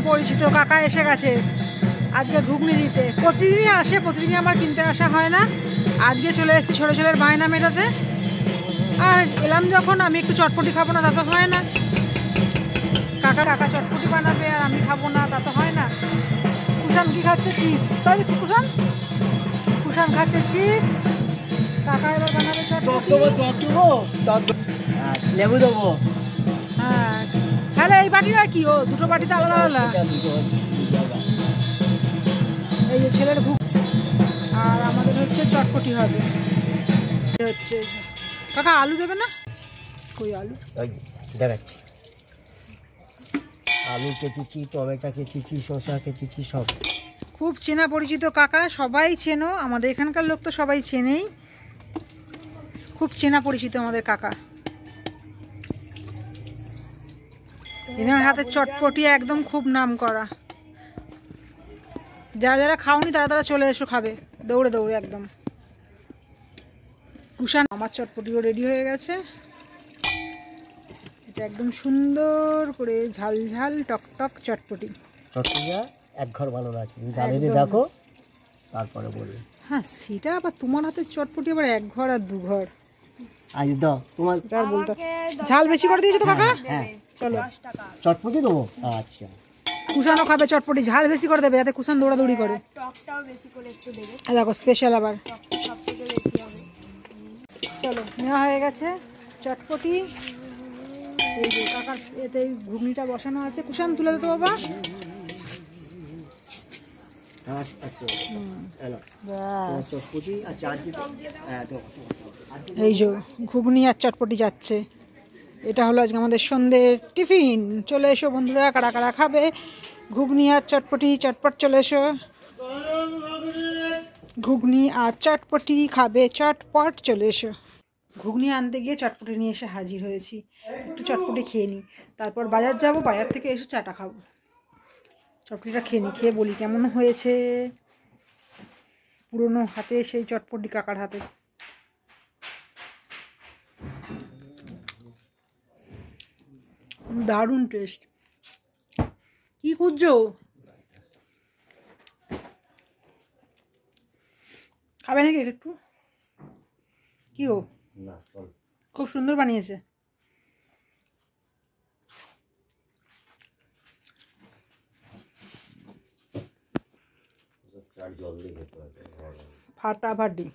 পরিচিত কাকা এসে গেছে আজকে ঘুগনি দিতে। প্রতিদিনই আসে, প্রতিদিনই আমার কিনতে আসা হয় না, আজকে চলে এসেছি ছোটো ছেলের বায়না মেটাতে। আর এলাম যখন, আমি একটু চটপটি খাবো না তা তো হয় না। কাকা চটপটি বানাবে আর আমি খাবো না তা তো হয় না। কুষাণ কি খাচ্ছে? চিপস। তাই দেখছি কুষাণ খাচ্ছে চিপস। কাকা এবার বানাবে চটপটি। লেবু দেবো। হ্যাঁ, তাহলে এই বাটিটা কি? ও দুটো বাটিতে আলাদা আলাদা। এই যে ছেলের ঘুগ, আর আমাদের হচ্ছে চটপটি হবে। হচ্ছে কাকা আলু দেবে না? কই আলু? দেখাচ্ছি। আলু কেটেছি, টমেটো কেটেছি, শসা কেটেছি, সব। খুব চেনা পরিচিত কাকা, সবাই চেনো, আমাদের এখানকার লোক তো সবাই চেনেই। খুব চেনা পরিচিত আমাদের কাকা। এনার হাতে চটপটি একদম খুব নাম করা। যারা যারা খাওনি তারা তারা চলে এসো, খাবে দৌড়ে দৌড়ে একদম। কুষাণ আমার চটপটিও রেডি হয়ে গেছে। এটা একদম সুন্দর করে ঝাল ঝাল টক টক চটপটি। চটপটিটা এক ঘর ভালো আছে, গালিতে দেখো তারপরে বলবে। হ্যাঁ, সেটা আবার তোমার হাতের চটপটি আবার এক ঘর আর দু ঘর। আজ দাও তোমার বলতো ঝাল বেশি করে দিয়েছো তো কাকা? হ্যাঁ, চলো চটপটি দেবো। আচ্ছা, কুষাণও খাবে চটপটি, ঝাল বেশি করে দেবে যাতে কুষাণ দৌড়াদৌড়ি করে। টকটাও বেশি করে একটু দেবে, দেখো স্পেশাল আবার। টকটা সবথেকে বেশি হবে। চলো, নেওয়া হয়ে গেছে চটপটি। এই যে কাকার এতে ঘুগনিটা বসানো আছে। কুষাণ তুলে দিতে বাবা। এই যে ঘুগনি আর চটপটি যাচ্ছে। এটা হলো আজকে আমাদের সন্ধ্যের টিফিন। চলে এসো বন্ধুরা, কারা কারা খাবে ঘুগনি আর চটপটি। চটপট চলে এসো, ঘুগনি আর চটপটি খাবে, চটপট চলে এসো। ঘুগনি আনতে গিয়ে চটপটি নিয়ে এসে হাজির হয়েছি। একটু চটপটি খেয়ে নিই, তারপর বাজার যাব, বাজার থেকে এসে চাটা খাবো। চটপটিটা খেয়ে নিই, খেয়ে বলি কেমন হয়েছে। পুরনো হাতে সেই চটপটি কাকার হাতে। দারুণ টেস্ট। কি খুঁজছো? খাবে নাকি একটু? কি গো, খুব সুন্দর বানিয়েছে। ফাটাফাটি।